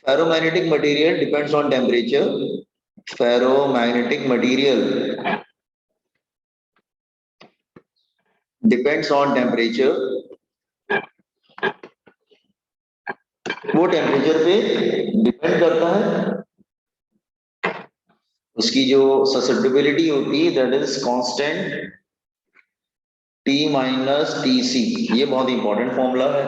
Ferromagnetic material depends on temperature. Ferromagnetic material depends on temperature. वो temperature पे depend करता है। उसकी जो ससेप्टिबिलिटी होती है that is constant T minus TC। ये बहुत इंपॉर्टेंट फॉर्मूला है।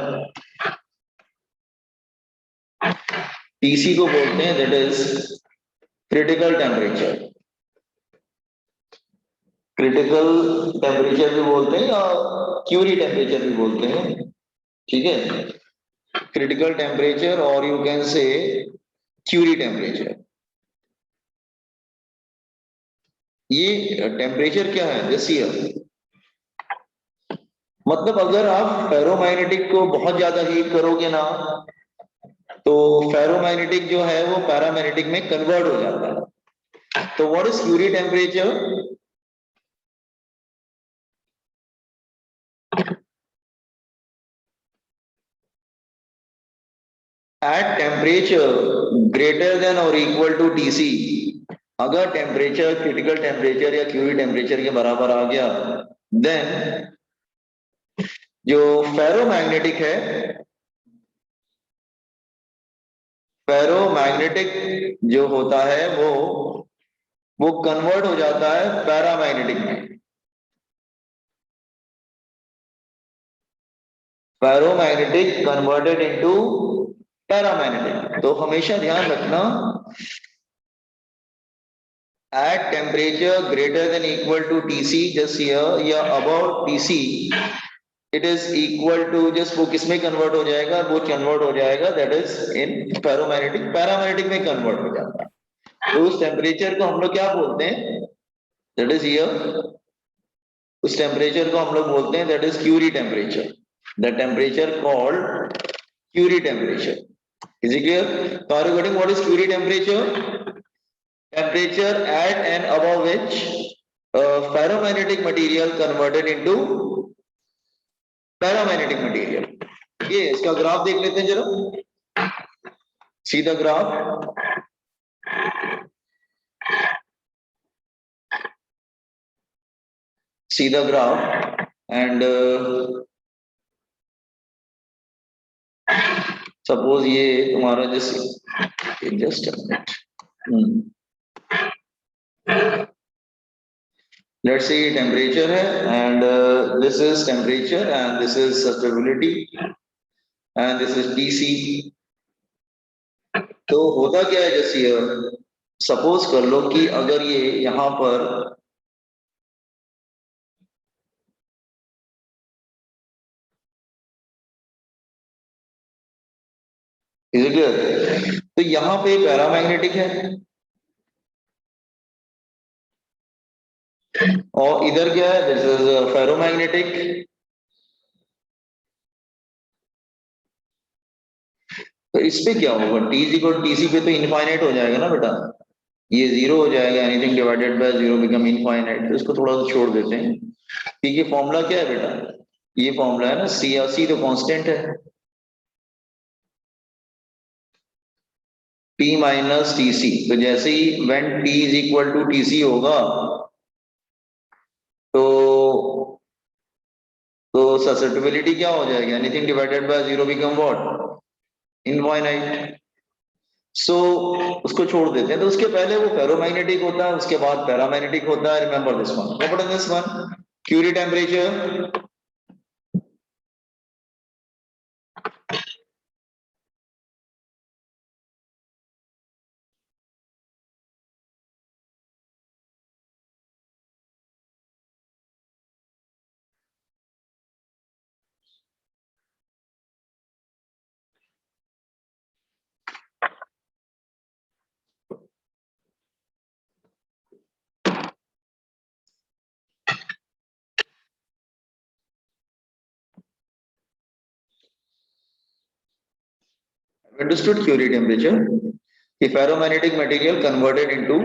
TC को बोलते हैं that is critical temperature. Critical temperature भी बोलते हैं या क्यूरी टेम्परेचर भी बोलते हैं, ठीक है। क्रिटिकल टेम्परेचर और you can say Curie temperature. ये टेम्परेचर क्या है दिस ईयर, मतलब अगर आप फेरोमैग्नेटिक को बहुत ज्यादा हीट करोगे ना तो फेरोमैग्नेटिक जो है वो पैरामैग्नेटिक में कन्वर्ट हो जाता है। तो what is Curie temperature? At temperature greater than और इक्वल टू TC, अगर टेम्परेचर क्रिटिकल टेम्परेचर या क्यूरी टेम्परेचर के बराबर आ गया देन जो फेरोमैग्नेटिक है, फेरोमैग्नेटिक जो होता है वो कन्वर्ट हो जाता है पैरामैग्नेटिक में। Paramagnetic converted into paramagnetic. तो हमेशा ध्यान रखना at temperature greater than equal to TC just here या about TC it is equal to just वो किस में कन्वर्ट हो जाएगा, वो कन्वर्ट हो जाएगा that is in paramagnetic, paramagnetic में कन्वर्ट हो जाता है। तो उस टेम्परेचर को हम लोग क्या बोलते हैं दैट इज हियर, उस टेम्परेचर को हम लोग बोलते हैं that is Curie temperature, the temperature called Curie temperature. Is it clear? So regarding what is Curie temperature? Temperature at and above which ferromagnetic material converted into paramagnetic material. ये इसका graph देख लेते हैं जरा। See the graph. See the graph and suppose ये तुम्हारा just let's say temperature है and this is temperature and this is susceptibility and this is TC। तो होता क्या है जैसे सपोज कर लो कि अगर ये यहां पर तो यहां पे पैरामैग्नेटिक है और इधर क्या है दिस इज फेरोमैग्नेटिक। तो इस पे क्या होगा T इक्वल TC पे तो इनफाइनाइट हो जाएगा ना बेटा, ये जीरो हो जाएगा, anything divided by zero become infinite. तो इसको थोड़ा सा छोड़ देते हैं। ठीक है, फॉर्मूला क्या है बेटा, ये फॉर्मूला है ना C तो कांस्टेंट है T माइनस TC। तो जैसे ही when T is equal to TC होगा तो ससेप्टिबिलिटी क्या हो जाएगी, anything divided by zero become what infinite. So उसको छोड़ देते हैं। तो उसके पहले वो फेरोमैग्नेटिक होता है, उसके बाद पैरामैग्नेटिक होता है। Remember this one, remember this one, Curie temperature understood। Curie temperature, the ferromagnetic material converted into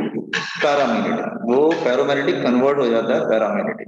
paramagnetic, वो ferromagnetic convert हो जाता है paramagnetic।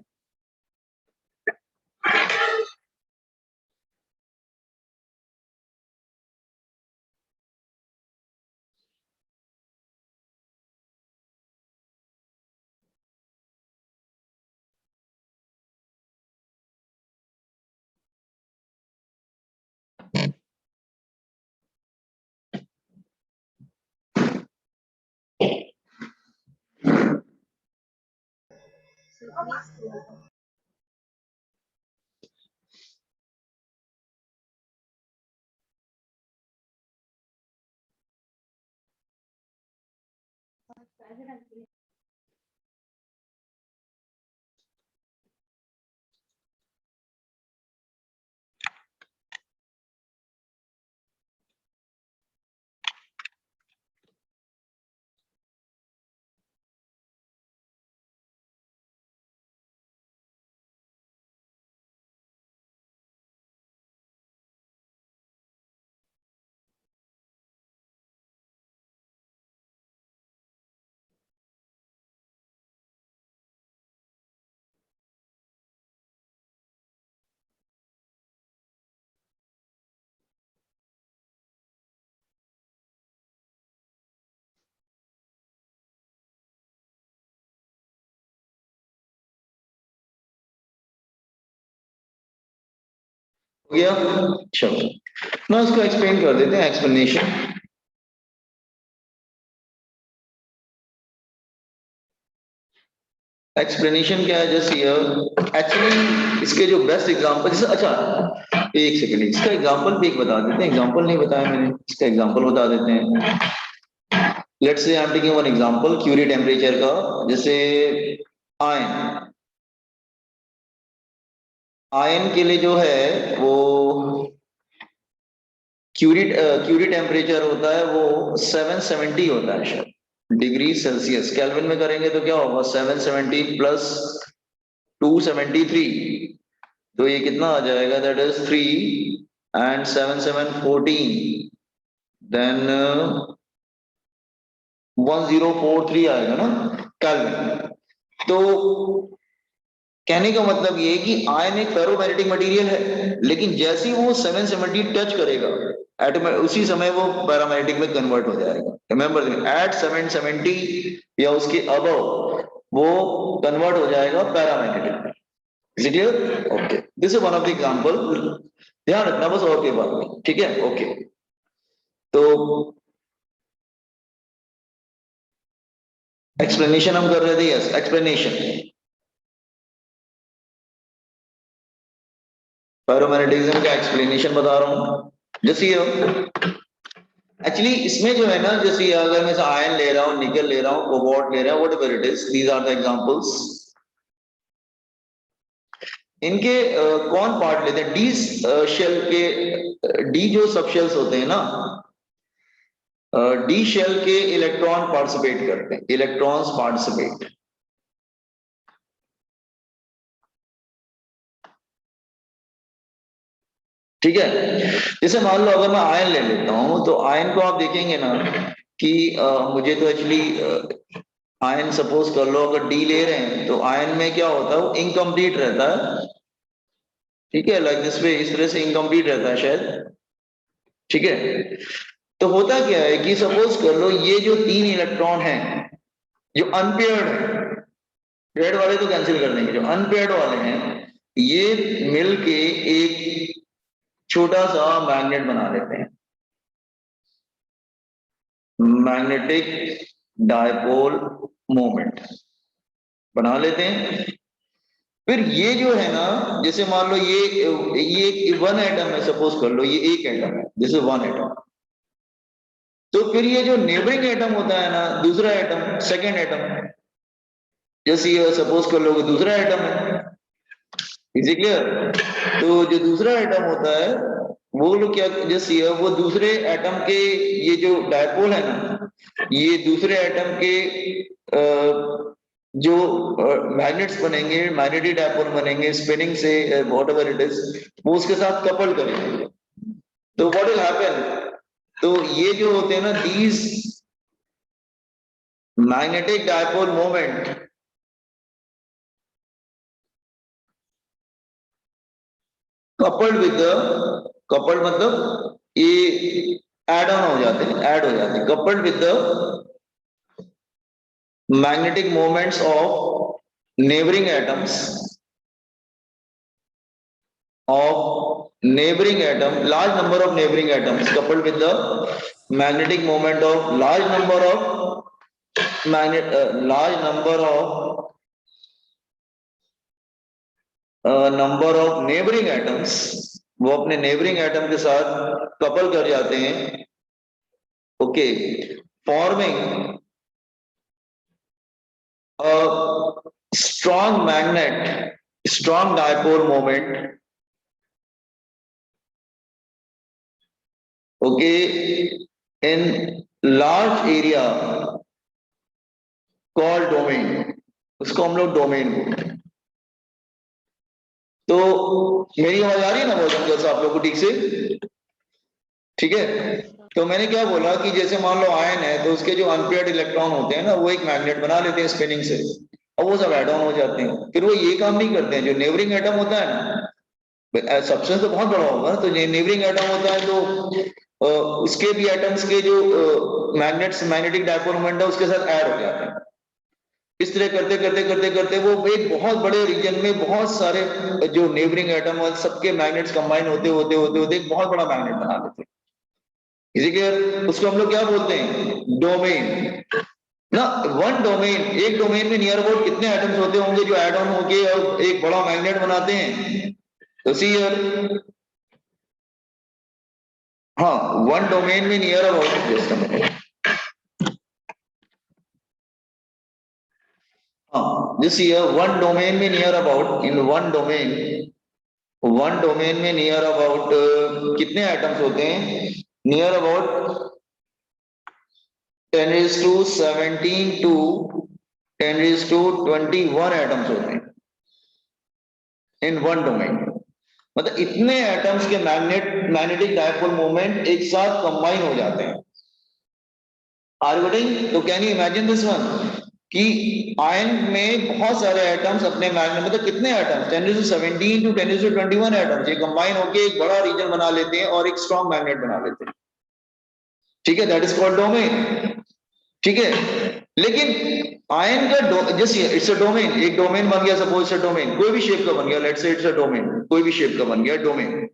हो गया? चलो ना उसको एक्सप्लेन कर देते हैं, एक्सप्लेनेशन। एक्सप्लेनेशन क्या है? जस्ट हियर एक्चुअली इसके जो बेस्ट एग्जांपल, जैसे अच्छा एक सेकंड, इसका एग्जांपल भी एक बता देते हैं। एग्जांपल नहीं बताया मैंने, इसका एग्जांपल बता देते हैं। Let's say I am taking one example Curie temperature का। जैसे आयन, आयन के लिए जो है वो क्यूरी टेम्परेचर होता है वो 770 होता है शायद डिग्री सेल्सियस। केल्विन में करेंगे तो क्या होगा? 770 प्लस 273, तो ये कितना आ जाएगा? दैट इज 3 एंड 7 7 14, देन 1043 आएगा ना केल्विन। तो कहने का मतलब ये कि आयन एक फेरोमैग्नेटिक मटेरियल है, लेकिन जैसे ही वो 770 टच करेगा एटम, उसी समय वो पैरामैग्नेटिक में कन्वर्ट हो जाएगा। रिमेंबर एट 770 या उसके अबव वो कन्वर्ट हो जाएगा पैरामैग्नेटिक में। Is it clear? Okay, this is one of the example. ध्यान रखना बस और के बारे में, ठीक है? ओके, तो एक्सप्लेनेशन हम कर रहे थे। यस, एक्सप्लेनेशन पैरामैग्नेटिज्म का एक्सप्लेनेशन बता रहा हूं। जैसे एक्चुअली इसमें जो है ना, जैसे अगर मैं आयन ले रहा हूँ, निकल ले रहा हूँ, कोबाल्ट ले रहा हूँ, whatever it is, these are the examples. इनके कौन पार्ट लेते हैं? डी शेल के, डी जो सब शेल्स होते हैं ना, डी शेल के इलेक्ट्रॉन पार्टिसिपेट करते हैं, इलेक्ट्रॉन्स पार्टिसिपेट। ठीक है? जैसे मान लो अगर मैं आयन ले लेता हूं, तो आयन को आप देखेंगे ना कि मुझे तो एक्चुअली आयन सपोज कर लो अगर डी ले रहे हैं, तो आयन में क्या होता है? वो इनकम्प्लीट रहता है। ठीक है, लाइक दिस वे, इस तरह से इनकम्प्लीट रहता है शायद। ठीक है, तो होता क्या है कि सपोज कर लो ये जो 3 इलेक्ट्रॉन हैं जो अनपेयर्ड है, पेयर्ड वाले तो कैंसिल कर देंगे, जो अनपेयर्ड वाले हैं ये मिलके एक छोटा सा मैग्नेट बना लेते हैं, मैग्नेटिक डायपोल मोमेंट बना लेते हैं। फिर ये जो है ना, जैसे मान लो ये वन एटम है, सपोज कर लो ये एक एटम है, दिस इज वन एटम। तो फिर ये जो नेबरिंग एटम होता है ना, दूसरा एटम, सेकेंड एटम, जैसे ये सपोज कर लो कि दूसरा एटम है। Is clear? तो जो दूसरा एटम होता है वो लोग क्या, जैसे वो दूसरे एटम के, ये जो डायपोल है ना, ये दूसरे एटम के जो मैग्नेट्स बनेंगे, मैग्नेटिक डायपोल बनेंगे स्पिनिंग से, व्हाटएवर इट इज, वो उसके साथ कपल करेंगे। तो व्हाट विल हैपन? तो ये जो होते हैं ना, these magnetic dipole moment coupled with the, coupled मतलब ये ऐड ऑन हो जाते हैं, ऐड हो जाते हैं, coupled with the magnetic moments of neighboring atoms, of neighboring atom, large number of neighboring atoms coupled with the magnetic moment of large number of large number of number of neighbouring atoms, वो अपने neighbouring atom के साथ couple कर जाते हैं, okay, forming a strong magnet, strong dipole moment, okay, in large area called domain, उसको हम लोग डोमेन बोलते हैं। तो मेरी आवाज आ रही है ना बहुत जल्दी आप लोग को ठीक से? ठीक है, तो मैंने क्या बोला कि जैसे मान लो आयन है तो उसके जो अनपेयर्ड इलेक्ट्रॉन होते हैं ना, वो एक मैग्नेट बना लेते हैं स्पिनिंग से, और वो सब एड ऑन हो जाते हैं। फिर वो ये काम नहीं करते हैं, जो नेबरिंग एटम होता है ना, सब्सटेंस तो बहुत बड़ा होगा, तो नेबरिंग एटम होता है तो उसके भी एटम्स के जो मैग्नेट्स मैग्नेटिक डायपोल मोमेंट है उसके साथ ऐड हो जाते हैं। इस तरह करते करते करते करते वो एक बहुत बड़े रीजन में बहुत सारे जो नेबरिंग एटम और सबके मैग्नेट्स कंबाइन होते होते होते होते एक बहुत बड़ा मैग्नेट बना लेते हैं। इसी के उसको हम लोग क्या बोलते हैं, डोमेन ना। वन डोमेन, एक डोमेन में नियर अबाउट कितने एटम्स होते होंगे जो एड ऑन होके और एक बड़ा मैग्नेट बनाते हैं? तो सी हियर, हाँ, वन डोमेन में नियर अबाउट, हाँ, दिस ईयर वन डोमेन में near about, in one domain में नियर अबाउट कितने एटम्स होते हैं? Near about 10 is to 17 to 10 is to 21 atoms होते हैं इन वन डोमेन। मतलब इतने एटम्स के मैग्नेटिक डायपोल मोमेंट एक साथ कंबाइन हो जाते हैं। Are you getting? तो can you imagine this one कि आयन में बहुत सारे एटम्स अपने मैग्नेट, मतलब कितने atoms, 10 to 17 to 10 to 21 atoms, ये कंबाइन होके एक बड़ा रीजन बना लेते हैं और एक स्ट्रॉन्ग मैग्नेट बना लेते हैं। ठीक है, दैट इज कॉल्ड डोमेन। ठीक है, लेकिन आयन का जैसे इट्स अ डोमेन, एक डोमेन बन गया, सपोज इट्स अ डोमेन, कोई भी शेप का बन गया, let's say it's a domain, कोई भी शेप का बन गया डोमेन,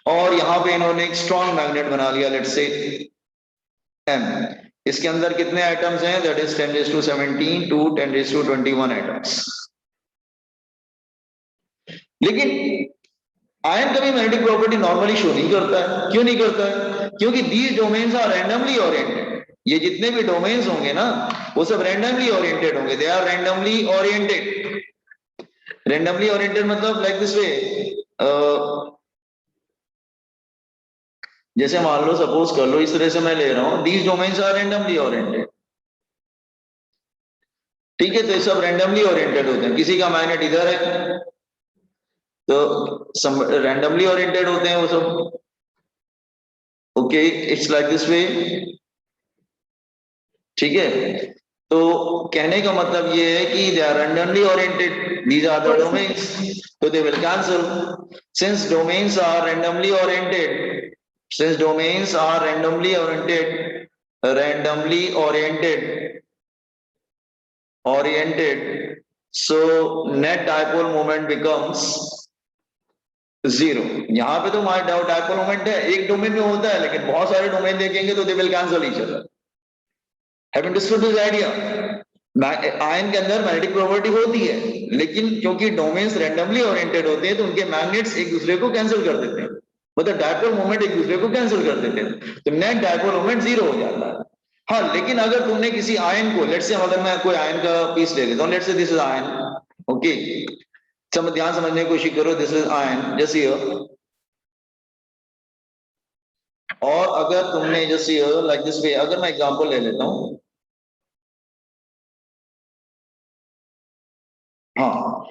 और यहां पे इन्होंने एक स्ट्रॉन्ग मैग्नेट बना लिया, लेट्स से एम। इसके अंदर कितने एटम्स हैं? That is 10 to 17 to 10 to 21 atoms. लेकिन आयन कभी मैग्नेटिक प्रॉपर्टी नॉर्मली शो नहीं करता है। क्यों नहीं करता है? क्योंकि these domains are randomly oriented. ये जितने भी डोमेन्स होंगे ना, वो सब रैंडमली ओरिएंटेड होंगे, they are randomly oriented. Randomly oriented मतलब लाइक दिस वे, जैसे मान लो, सपोज कर लो, इस तरह से मैं ले रहा हूं, these domains are randomly oriented. ठीक है, तो ये सब रैंडमली ओरिएंटेड होते हैं। किसी का मैग्नेट इधर है तो रैंडमली ओरिएंटेड होते हैं वो सब। Okay, it's like this way. ठीक है, तो कहने का मतलब ये है कि they are randomly oriented, these are the domains, तो they will cancel. Since domains are randomly oriented, since domains are randomly oriented, so net dipole moment becomes zero. यहां पे तो हमारा डायपोल मोमेंट है, एक डोमेन में होता है, लेकिन बहुत सारे डोमेन देखेंगे तो they will cancel each other. Have understood this idea? Ion के अंदर मैग्नेटिक प्रॉपर्टी होती है, लेकिन क्योंकि डोमेन्स रैंडमली ओरिएंटेड होते हैं तो उनके मैग्नेट्स एक दूसरे को कैंसिल कर देते हैं, मतलब डायपोल मोमेंट एक दूसरे को कैंसिल कर देते हैं, तो नेट डायपोल मोमेंट जीरो हो जाता है। हाँ, लेकिन अगर तुमने किसी आयन को, लेट्स से, अगर मैं कोई आयन का पीस ले लेता हूँ, let's say this is ion, okay, सब ध्यान समझने की कोशिश करो, दिस इज आयन जैसे, और अगर तुमने जैसे लाइक दिस वे, अगर मैं एग्जांपल ले लेता हूँ, हाँ,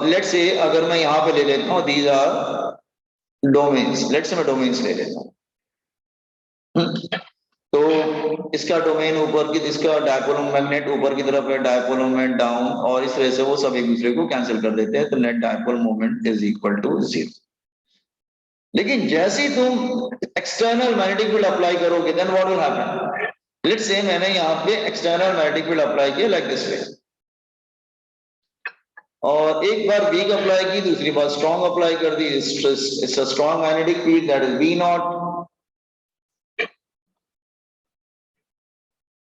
लेट्स से अगर मैं यहाँ पे ले लेता हूँ, these are domains, let's say मैं डोमेन्स ले लेता हूँ। तो इसका डोमेन ऊपर की, इसका डायपोल मैग्नेट ऊपर की तरफ है, डायपोल मोमेंट डाउन, और इस तरह से वो सब एक दूसरे को कैंसिल कर देते हैं, तो net dipole moment is equal to zero. लेकिन जैसे ही तुम एक्सटर्नल मैग्नेटिक फील्ड अप्लाई करोगे, then what will happen? Let's say मैंने यहाँ पे एक्सटर्नल मैग्नेटिक फील्ड अप्लाई किया लाइक दिस वे, और एक बार वीक अप्लाई की, दूसरी बार स्ट्रॉन्ग अप्लाई कर दी, it's a strong magnetic field, that is we not.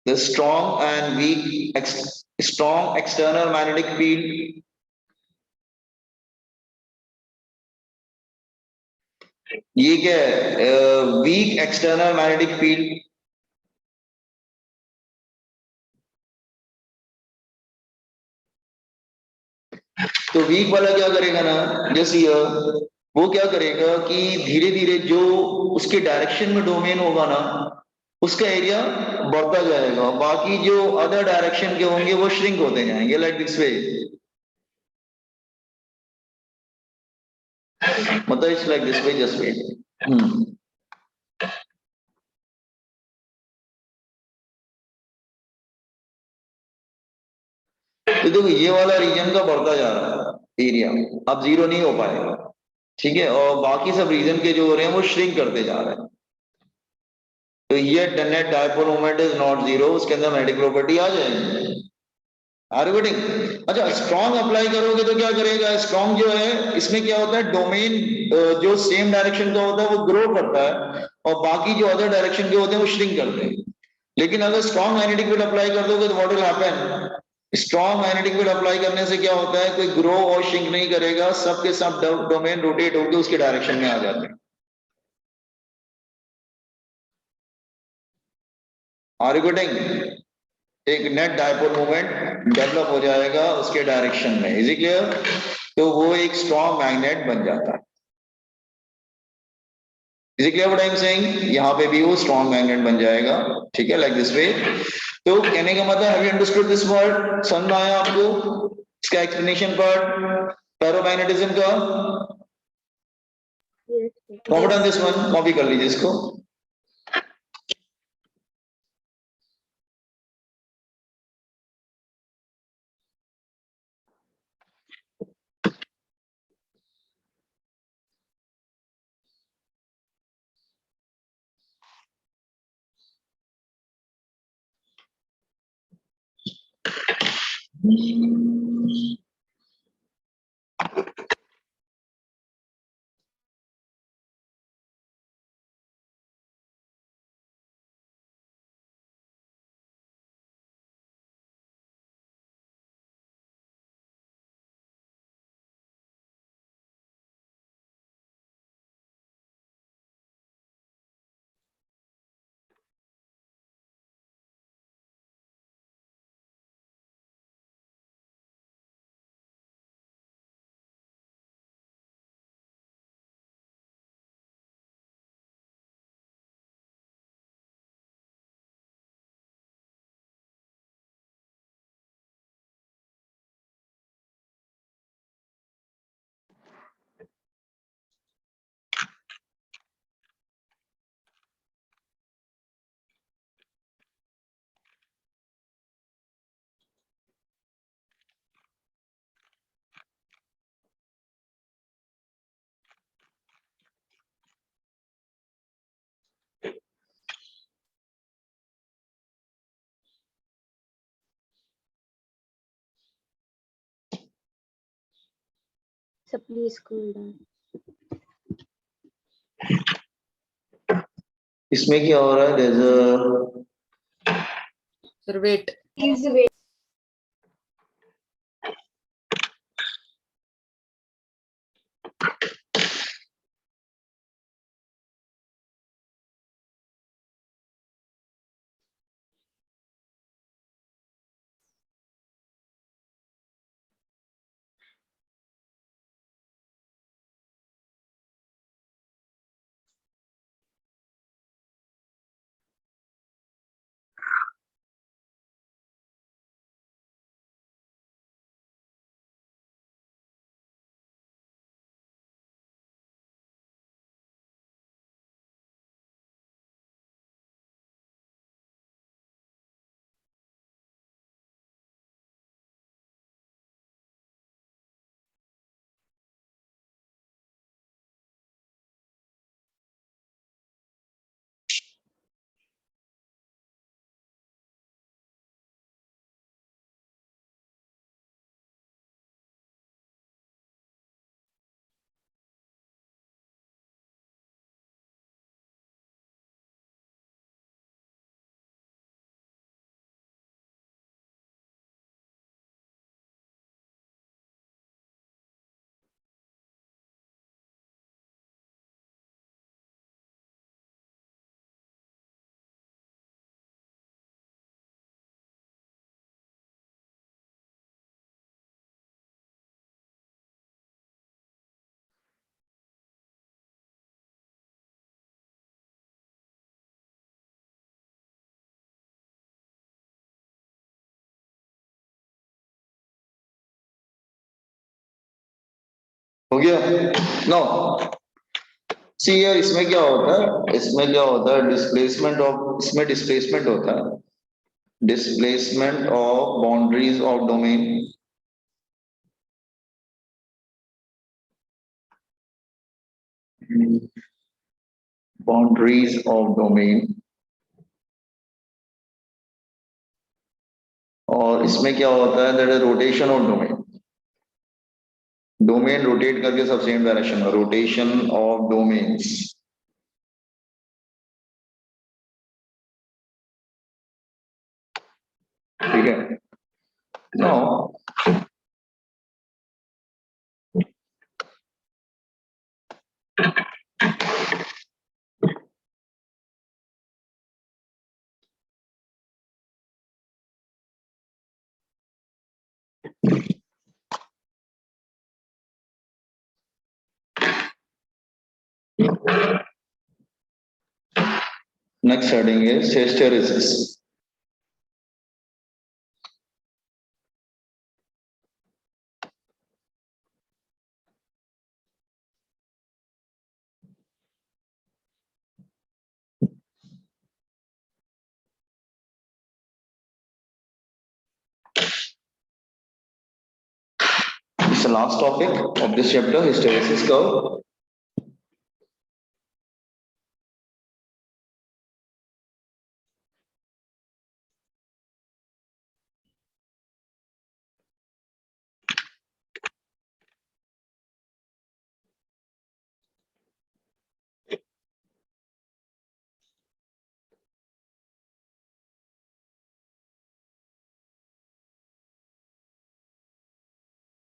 the strong and weak strong external magnetic field, ये क्या है, वीक एक्सटर्नल मैग्नेटिक फील्ड, तो वीक वाला क्या करेगा ना, जैसे वो क्या करेगा कि धीरे धीरे जो उसके डायरेक्शन में डोमेन होगा ना, उसका एरिया बढ़ता जाएगा, बाकी जो अदर डायरेक्शन के होंगे वो श्रिंक होते जाएंगे, लाइक दिस वे, मतलब it's like this way, just way. तो देखो ये वाला रीजन का बढ़ता जा रहा है एरिया, अब जीरो नहीं हो पाएगा, ठीक है, और बाकी सब रीजन के जो हो रहे हैं वो श्रिंक करते जा रहे हैं। तो ये net dipole moment is not zero, उसके अंदर मैग्नेटिक प्रॉपर्टी आ जाएगी। Are you getting? अच्छा, स्ट्रॉन्ग अप्लाई करोगे तो क्या करेगा, स्ट्रॉन्ग जो है इसमें क्या होता है, डोमेन जो सेम डायरेक्शन का होता है वो ग्रो करता है, और बाकी जो अदर डायरेक्शन के होते हैं वो श्रिंक करते हैं। लेकिन अगर स्ट्रॉन्ग मैग्नेटिक फील्ड अप्लाई कर दोगे तो what will happen, strong magnetic field apply करने से क्या होता है, कोई ग्रो और श्रिंक नहीं करेगा, सबके सब डोमेन रोटेट होकर उसके डायरेक्शन में आ जाते हैं। Are you getting? एक नेट डायपोल मोमेंट डेवलप हो जाएगा उसके डायरेक्शन में, इज इट क्लियर? तो वो एक स्ट्रॉन्ग मैग्नेट बन जाता है। Is it clear what I am saying? यहाँ पे भी वो स्ट्रॉन्ग मैग्नेट बन जाएगा, ठीक है, लाइक दिस वे। तो कहने का मतलब, have you understood this word, समझ में आया आपको इसका एक्सप्लेनेशन पार्ट पैरामैग्नेटिज्म का? कॉन्फिडेंट दिस वन, कॉपी कर लीजिए इसको। So please cool down. इसमें क्या हो रहा है, there's Sir, wait. Please wait. हो गया? नो सी यार, इसमें क्या होता है, डिस्प्लेसमेंट ऑफ, इसमें डिस्प्लेसमेंट होता है, displacement of boundaries of domain, boundaries of domain, और इसमें क्या होता है, that is rotation of domain, domain rotate करके सब सेम डायरेक्शन में, रोटेशन ऑफ डोमेन्स। ठीक है? No next heading is hysteresis. It's the last topic of this chapter, hysteresis curve.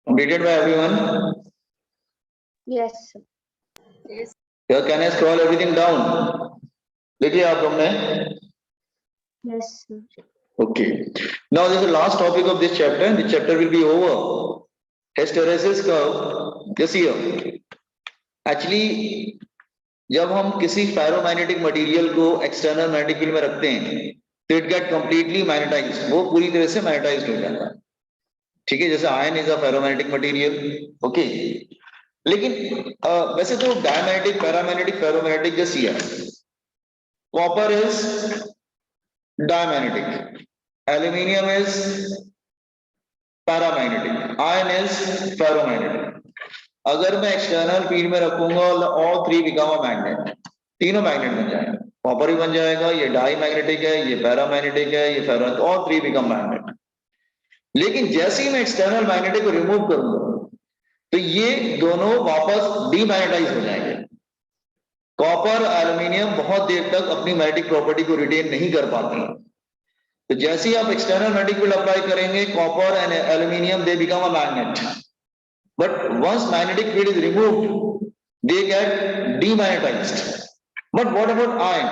Completed by everyone? Yes, sir. Here, can I scroll everything down? लिख लिया आप लोग ने? Yes, sir. Okay. Now this is the last topic of this chapter, and the chapter will be over. Hysteresis curve. Just here. Actually, जब हम किसी ferromagnetic material को external magnetic field में रखते हैं, तो इट गेट कंप्लीटली मैग्नेटाइज्ड, वो पूरी तरह से मैग्नेटाइज्ड हो जाता है। ठीक है, जैसे ion is a ferromagnetic material, okay. लेकिन वैसे तो डायमैग्नेटिक, पैरामैग्नेटिक, फेरोमैग्नेटिक जैसे ही है। Copper is diamagnetic, aluminium is paramagnetic, ion is ferromagnetic. अगर मैं एक्सटर्नल फील्ड में रखूंगा, all three become a magnet, तीनों मैग्नेट बन जाएंगे। कॉपर भी बन जाएगा, ये डाई मैग्नेटिक है, ये पैरामैग्नेटिक है, ये फेरो, ऑल थ्री बिकम मैग्नेट। लेकिन जैसे ही मैं एक्सटर्नल मैग्नेटिक को रिमूव करूंगा, तो ये दोनों वापस डीमैग्नेटाइज हो जाएंगे। कॉपर, एल्यूमिनियम बहुत देर तक अपनी मैग्नेटिक प्रॉपर्टी को रिटेन नहीं कर पाते हैं। तो जैसे ही आप एक्सटर्नल मैग्नेटिक फील्ड अप्लाई करेंगे, copper and aluminium they become a magnet, but once magnetic field is removed, they get demagnetized. But what about iron?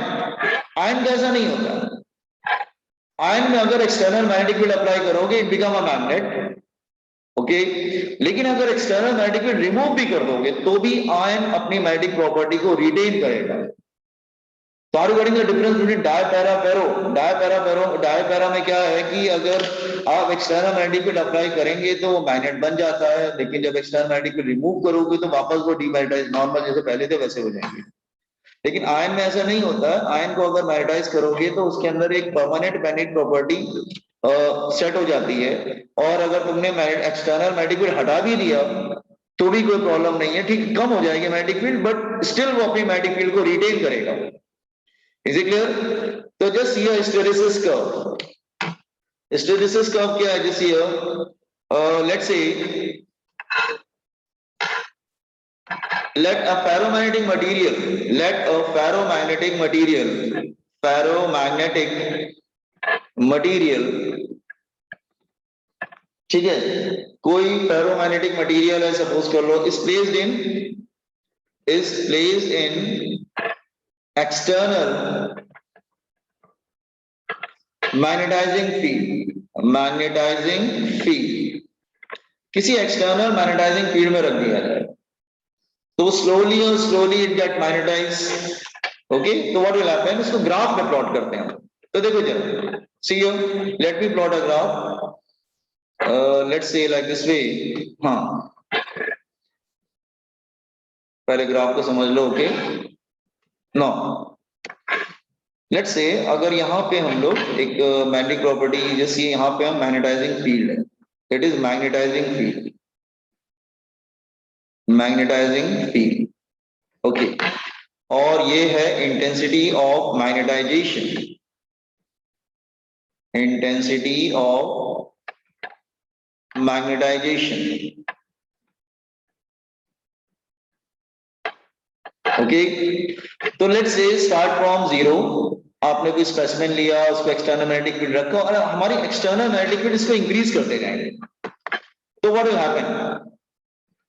Iron कैसा नहीं होता। आयन में अगर एक्सटर्नल मैग्नेटिक फील्ड अप्लाई करोगे, it become a magnet, okay. लेकिन अगर external magnetic field remove भी कर दोगे, तो भी आयन अपनी मैग्नेटिक प्रॉपर्टी को रिटेन करेगा। तो are you getting the difference between dia para, ferro? Dia para में क्या है कि अगर आप एक्सटर्नल मैग्नेटिक फील्ड अप्लाई करेंगे तो वो मैग्नेट बन जाता है, लेकिन जब एक्सटर्नल मैग्नेटिक फील्ड रिमूव करोगे तो वापस वो डीमैग्नेटाइज, नॉर्मल जैसे पहले थे वैसे हो जाएंगे। लेकिन आयन में ऐसा नहीं होता है। आयन को अगर मैग्नेटाइज करोगे तो उसके अंदर एक परमानेंट मैग्नेटिक प्रॉपर्टी सेट हो जाती है, और अगर तुमने एक्सटर्नल मैग्नेटिक फील्ड हटा भी दिया तो भी कोई प्रॉब्लम नहीं है, ठीक, कम हो जाएगी मैग्नेटिक फील्ड, बट स्टिल वो अपनी मैग्नेटिक फील्ड को रिटेन करेगा। Is it clear? So just see a hysteresis curve. Hysteresis curve क्या है? Just here, let's say, let a ferromagnetic material, ठीक है, कोई फेरोमैग्नेटिक मटेरियल है, सपोज कर लो, is placed in external magnetizing field, किसी एक्सटर्नल मैग्नेटाइजिंग फील्ड में रख दिया जाए, तो slowly it get magnetize, okay. तो व्हाट विल हैपन, इसको ग्राफ में प्लॉट करते हैं। तो देखो जरा, see here, let me plot a graph, let's say like this way. हाँ, पहले ग्राफ को समझ लो। ओके, नो लेट्स से अगर यहाँ पे हम लोग एक मैग्नेटिक प्रॉपर्टी, जैसे यहाँ पे हम मैग्नेटाइजिंग फील्ड है, it is magnetising field, magnetising field. Okay, और ये है intensity of magnetisation, intensity of magnetisation. Okay, तो let's say start from zero, आपने कोई स्पेसिमेन लिया, उसको एक्सटर्नल मैग्नेटिक फील्ड रखा और हमारी एक्सटर्नल मैग्नेटिक फील्ड इसको इंक्रीज करते जाएंगे, तो व्हाट विल हैपन?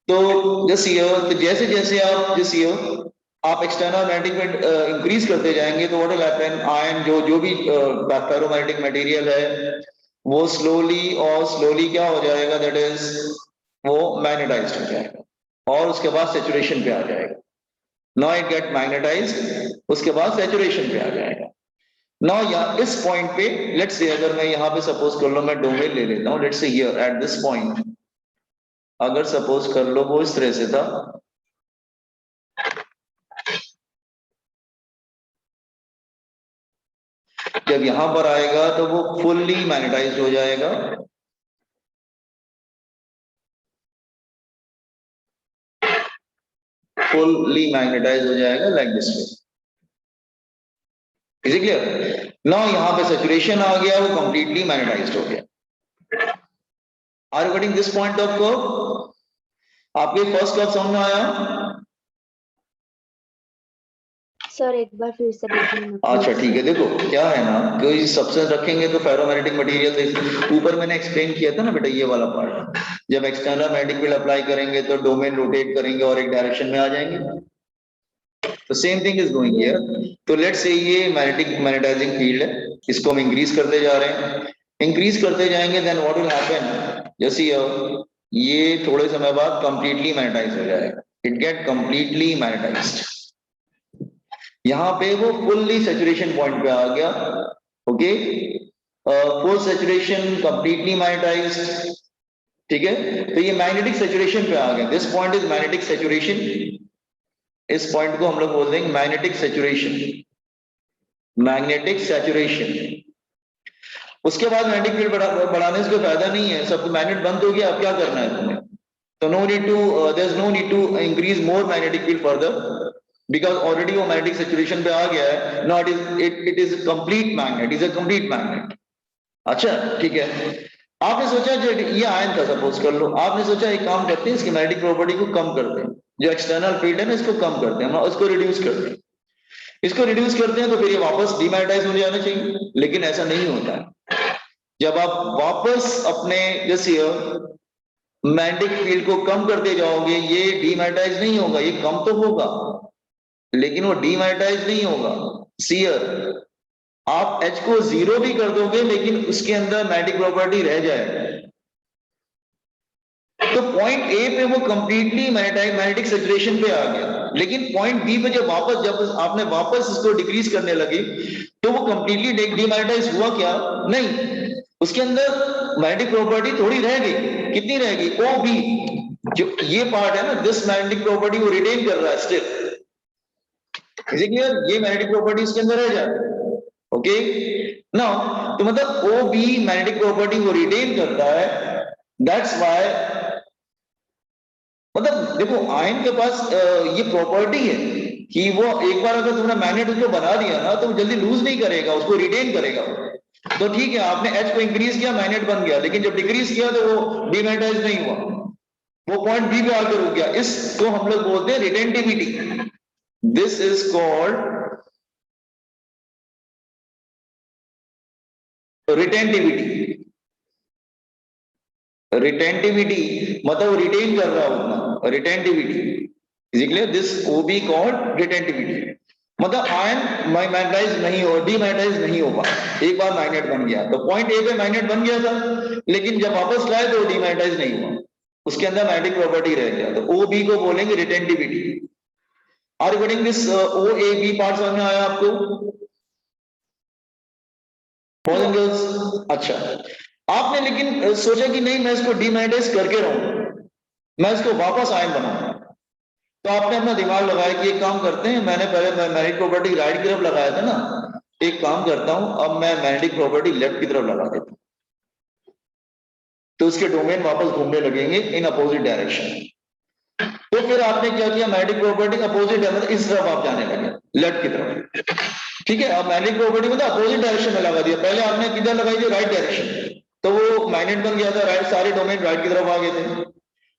तो जैसे जैसे आप एक्सटर्नल मैग्नेटिक फील्ड इंक्रीज करते जाएंगे, तो व्हाट विल हैपन? आयन जो भी फेरोमैग्नेटिक मटेरियल है वो स्लोली और स्लोली क्या हो जाएगा, दैट इज वो मैग्नेटाइज्ड हो जाएगा और उसके बाद सैचुरेशन पे आ जाएगा। नाउ इट गेट मैग्नेटाइज्ड, उसके बाद सैचुरेशन पे आ जाएगा। नाउ या इस पॉइंट पे लेट्स से अगर मैं यहाँ पे सपोज कर लो मैं डोमेन ले लेता हूँ, let's say here eight this point, अगर सपोज कर लो वो इस तरह से था, जब यहां पर आएगा तो वो फुल्ली मैग्नेटाइज्ड हो जाएगा, फुल्ली मैग्नेटाइज हो जाएगा like this way. Is it clear? Now यहां पे सैचुरेशन आ गया, वो कंप्लीटली मैग्नेटाइज्ड हो गया। Are you getting this point of curve? आपके फर्स्ट कर्व समझ में आया? सर एक बार फिर से बताना। अच्छा ठीक है, देखो क्या है ना, कोई सब्सटेंस रखेंगे तो फेरोमैग्नेटिक मटेरियल, ऊपर मैंने एक्सप्लेन किया था ना बेटा ये वाला पार्ट, जब एक्सटर्नल मैग्नेटिक फील्ड अप्लाई करेंगे तो डोमेन रोटेट करेंगे और एक डायरेक्शन में आ जाएंगे, तो same thing is going here. तो लेट्स से ये मैग्नेटाइजिंग फील्ड है, इसको हम इंक्रीज करते जा रहे हैं, इंक्रीज करते जाएंगे, देन व्हाट विल हैपन? जैसे ये थोड़े समय बाद कंप्लीटली मैग्नेटाइज हो जाएगा, इट गेट कंप्लीटली मैग्नेटाइज्ड, यहाँ पे वो फुल्ली सैचुरेशन पॉइंट पे आ गया। Okay, full saturation, completely magnetised, ठीक है, तो ये मैग्नेटिक सैचुरेशन पे आ गया, this point is magnetic saturation, इस पॉइंट को हम लोग बोल देंगे मैग्नेटिक सैचुरेशन, मैग्नेटिक सैचुरेशन। उसके बाद मैग्नेटिक फील्ड बढ़ाने से कोई फायदा नहीं है, सब मैग्नेट बंद हो गया, अब क्या करना है तुम्हें? तो no need to, there is no need to increase more magnetic field further, because already वो मैग्नेटिक सैचुरेशन पे आ गया है। now it is a complete magnet, is a complete magnet। अच्छा ठीक है, आपने सोचा जो ये आयन था, सपोज कर लो, आपने सोचा एक काम करते हैं, इसकी मैग्नेटिक प्रॉपर्टी को कम करते हैं, जो एक्सटर्नल फील्ड है ना इसको कम करते हैं, उसको रिड्यूस करते हैं, इसको रिड्यूस करते हैं तो फिर ये वापस डीमैग्नेटाइज हो जाना चाहिए, लेकिन ऐसा नहीं होता है। जब आप वापस अपने जैसे मैग्नेटिक फील्ड को कम करते जाओगे, ये डीमैग्नेटाइज नहीं होगा, ये कम तो होगा लेकिन वो डीमैग्नेटाइज नहीं होगा। सीयर आप H को जीरो भी कर दोगे लेकिन उसके अंदर मैग्नेटिक प्रॉपर्टी रह जाएगी। तो पॉइंट ए पे वो कंप्लीटली मैग्नेटिक सैचुरेशन पे आ गया, लेकिन पॉइंट बी पे जब आपने वापस इसको डिक्रीज करने लगी तो वो कंप्लीटली डीमैग्नेटाइज हुआ क्या? नहीं, उसके अंदर मैग्नेटिक प्रॉपर्टी थोड़ी रह गई। कितनी रहेगी? ओ बी, जो ये पार्ट है ना, दिस मैग्नेटिक प्रॉपर्टी वो रिटेन कर रहा है स्टिल। Is it clear? ये मैग्नेटिक प्रॉपर्टी इसके अंदर रह जाए। ओके, नाउ तो मतलब ओ बी मैग्नेटिक प्रॉपर्टी वो रिटेन करता है, दैट्स व्हाई, मतलब देखो आयन के पास ये प्रॉपर्टी है कि वो एक बार अगर तुमने मैग्नेट उसको बना दिया ना तो वो जल्दी लूज नहीं करेगा, उसको रिटेन करेगा। तो ठीक है, आपने H को इंक्रीज किया, मैग्नेट बन गया, लेकिन जब डिक्रीज किया तो वो डीमैग्नेटाइज नहीं हुआ, वो पॉइंट बी पे आकर रुक गया। इसको हम लोग बोलते हैं retentivity. This is called retentivity। retentivity मतलब रिटेन कर रहा होगा, retentivity। Is it clear? This will be called retentivity। मतलब आयन मैग्नेटाइज नहीं हो, डीमैग्नेटाइज नहीं होगा, एक बार मैग्नेट बन गया तो पॉइंट ए पे मैग्नेट बन गया था, लेकिन जब वापस लाए तो डीमैग्नेटाइज नहीं हुआ, उसके अंदर मैग्नेटिक प्रॉपर्टी रह गया, तो ओ बी को बोलेंगे retentivity. Are you getting this? O A B part समझ में आया आपको? बॉयज एंड गर्ल्स, अच्छा आपने लेकिन सोचा कि नहीं मैं इसको डीमैग्नेटाइज करके रहूं, मैं इसको वापस आयन बनाऊं, तो आपने अपना दिमाग लगाया कि एक काम करते हैं, मैंने पहले मैग्नेटिक प्रॉपर्टी राइट की तरफ लगाया था ना, एक काम करता हूं, अब मैं मैग्नेटिक प्रॉपर्टी लेफ्ट की तरफ लगा देता हूं, तो उसके डोमेन वापस घूमने लगेंगे इन अपोजिट डायरेक्शन। तो फिर आपने क्या किया, मैग्नेटिक प्रॉपर्टी अपोजिट है, मतलब इस तरफ आप जाने लगे, लेफ्ट की तरफ। ठीक है, अब मैग्नेटिक प्रॉपर्टी मतलब अपोजिट डायरेक्शन में लगा दिया, पहले आपने किधर लगाई थी, राइट डायरेक्शन, तो वो मैग्नेट बन गया था राइट, सारे डोमेन राइट की तरफ आ गए थे,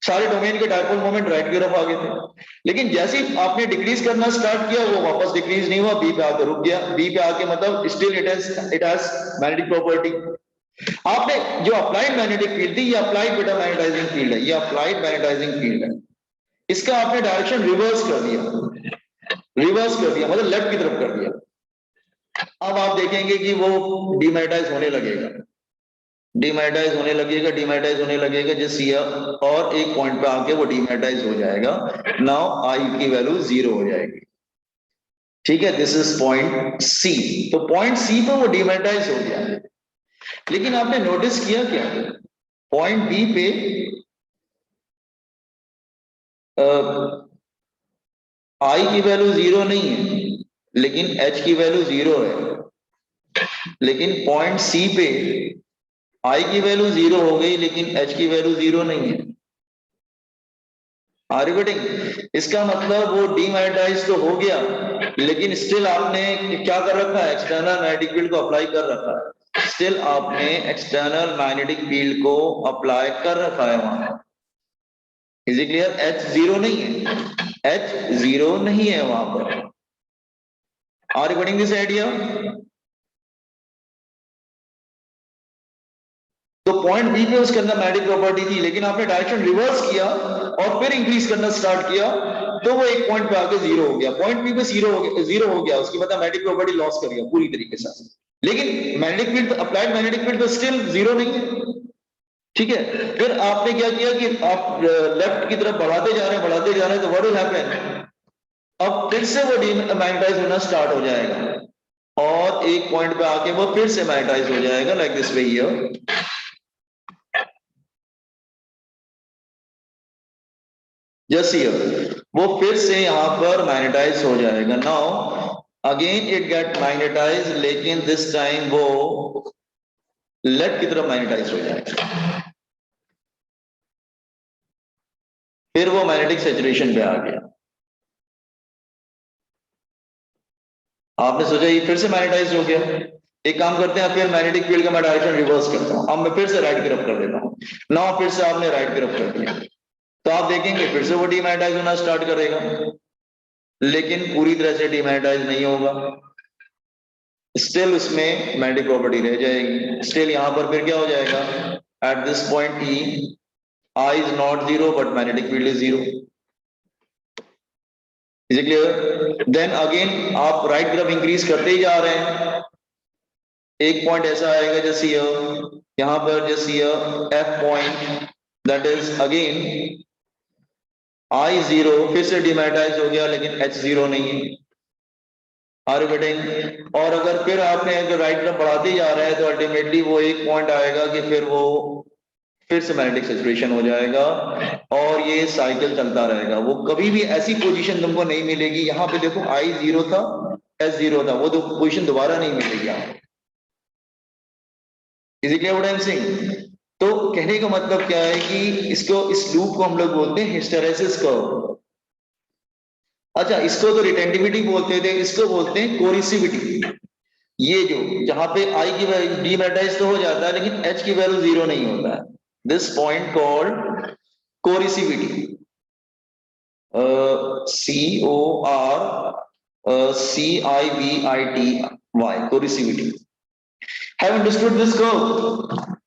सारे डोमेन के डायपोल मोमेंट राइट की तरफ आ गए थे। लेकिन जैसे ही आपने डिक्रीज करना स्टार्ट किया, वो वापस डिक्रीज नहीं हुआ, बी पे आकर रुक गया, बी पे आके मतलब still it has magnetic property. आपने जो अप्लाइड मैग्नेटिक फील्ड थी, ये अप्लाइड बेटा मैग्नेटाइजिंग फील्ड है, ये अप्लाइड मैग्नेटाइजिंग फील्ड है, इसका आपने डायरेक्शन रिवर्स कर दिया, रिवर्स कर दिया मतलब लेफ्ट की तरफ कर दिया। अब आप देखेंगे कि वो डीमैग्नेटाइज होने लगेगा, डीमैग्नेटाइज होने लगेगा, डीमैग्नेटाइज होने लगेगा, जिस और एक पॉइंट पे आके वो डीमैग्नेटाइज हो जाएगा। नाउ आई की वैल्यू 0 हो जाएगी। ठीक है, दिस इज पॉइंट सी, तो पॉइंट सी पे वो डीमैग्नेटाइज हो गया। लेकिन आपने नोटिस किया क्या, पॉइंट बी पे आई की वैल्यू 0 नहीं है, लेकिन एच की वैल्यू 0 है। लेकिन पॉइंट सी पे आई की वैल्यू 0 हो गई, लेकिन एच की वैल्यू 0 नहीं है। Are you getting? इसका मतलब वो डीमैग्नेटाइज तो हो गया, लेकिन स्टिल आपने क्या कर रखा है, एक्सटर्नल मैग्नेटिक फील्ड को अप्लाई कर रखा है, स्टिल आपने एक्सटर्नल मैग्नेटिक फील्ड को अप्लाई कर रखा है वहां। Is it clear? एच 0 नहीं है, एच 0 नहीं है वहां पर। Are you getting this idea? तो पॉइंट बी पे उसके अंदर मैग्नेटिक प्रॉपर्टी थी, लेकिन आपने डायरेक्शन रिवर्स किया और फिर इंक्रीज करना स्टार्ट किया, तो वो एक पॉइंट पे आके 0 हो गया, पॉइंट बी पे 0 हो गया, 0 हो गया, उसकी मतलब मैग्नेटिक प्रॉपर्टी लॉस कर गया पूरी तरीके से। लेकिन magnetic field, applied magnetic field तो स्टिल 0 नहीं है। ठीक है, फिर आपने क्या किया कि आप लेफ्ट की तरफ बढ़ाते जा रहे हैं, बढ़ाते जा रहे हैं, तो व्हाट विल हैपन, अब फिर से वो डीमैग्नेटाइज होना स्टार्ट हो जाएगा और एक पॉइंट पे आके वो फिर से मैग्नेटाइज हो जाएगा, like this way here. Just here वो फिर से यहां पर मैग्नेटाइज हो जाएगा। Now again it get magnetize, लेकिन दिस टाइम वो लेफ्ट की तरफ मैग्नेटाइज हो जाएगा, फिर वो मैग्नेटिक सैचुरेशन पे आ गया। आपने सोचा ये फिर से मैग्नेटाइज हो गया, एक काम करते हैं, फिर मैग्नेटिक फील्ड का मैं डायरेक्शन रिवर्स करता हूं, अब मैं फिर से राइट की तरफ कर देता हूं। नाउ फिर से आपने राइट की तरफ कर दिया, तो आप देखेंगे फिर से वो डीमैग्नेटाइज होना स्टार्ट करेगा, लेकिन पूरी तरह से डीमैग्नेटाइज नहीं होगा, स्टिल उसमें मैग्नेटिक प्रॉपर्टी रह जाएगी। स्टिल यहां पर फिर क्या हो जाएगा, at this point E I is not 0 but magnetic field is 0। Is it clear? Then again आप राइट तरफ इंक्रीज करते ही जा रहे हैं, एक पॉइंट ऐसा आएगा जैसे यहां पर, जैसे F point, that is again I 0, फिर से डिमैग्नेटाइज हो गया, लेकिन एच 0 नहीं है। Are getting? और अगर फिर आपने अगर राइट तरफ बढ़ाते ही जा रहे हैं, तो अल्टीमेटली वो एक पॉइंट आएगा कि फिर वो फिर से मैग्नेटिक सैचुरेशन हो जाएगा, और ये साइकिल चलता रहेगा। वो कभी भी ऐसी पोजीशन तुमको नहीं मिलेगी, यहां पे देखो आई 0 था, एस 0 था, वो तो पोजीशन दोबारा नहीं मिलेगी यहाँ। Is it clear what I am saying? तो कहने का मतलब क्या है कि इसको, इस लूप को हम लोग बोलते हैं हिस्टेरेसिस कर्व। अच्छा, इसको तो रिटेंटिविटी बोलते थे, इसको बोलते हैं कोरिसिविटी। ये जो जहां पे आई की वैल्यू डीमैग्नेटाइज तो हो जाता है, लेकिन एच की वैल्यू 0 नहीं होता है, this point called coercivity. C O R C I V I T Y, coercivity. Have understood this curve?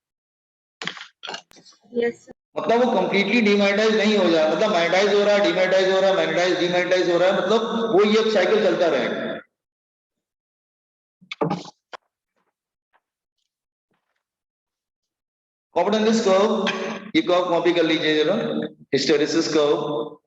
Yes, sir. मतलब वो कंप्लीटली डिमैग्नेटाइज नहीं हो जाए, मतलब मैग्नेटाइज हो रहा है, डिमैग्नेटाइज हो रहा है, मैग्नेटाइज डिमैग्नेटाइज हो रहा है, मतलब वो ये साइकिल चलता रहेगा। कॉपी ऑन दिस कर्व, ये कर्व कॉपी कर लीजिए जरा, hysteresis curve.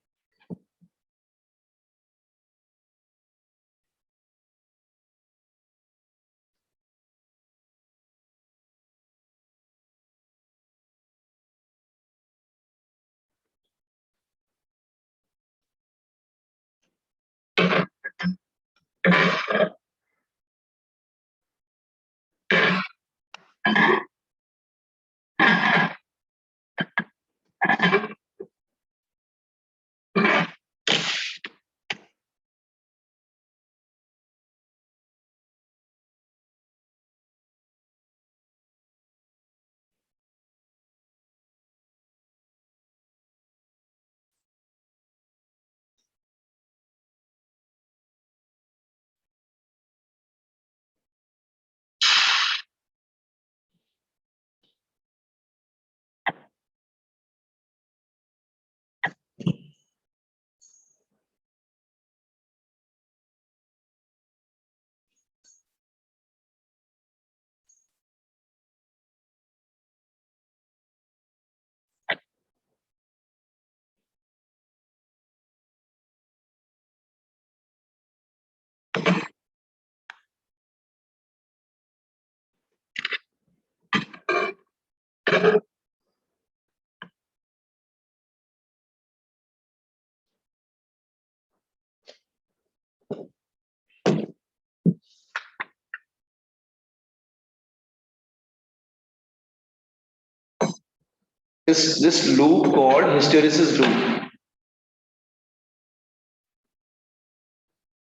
This loop called hysteresis loop.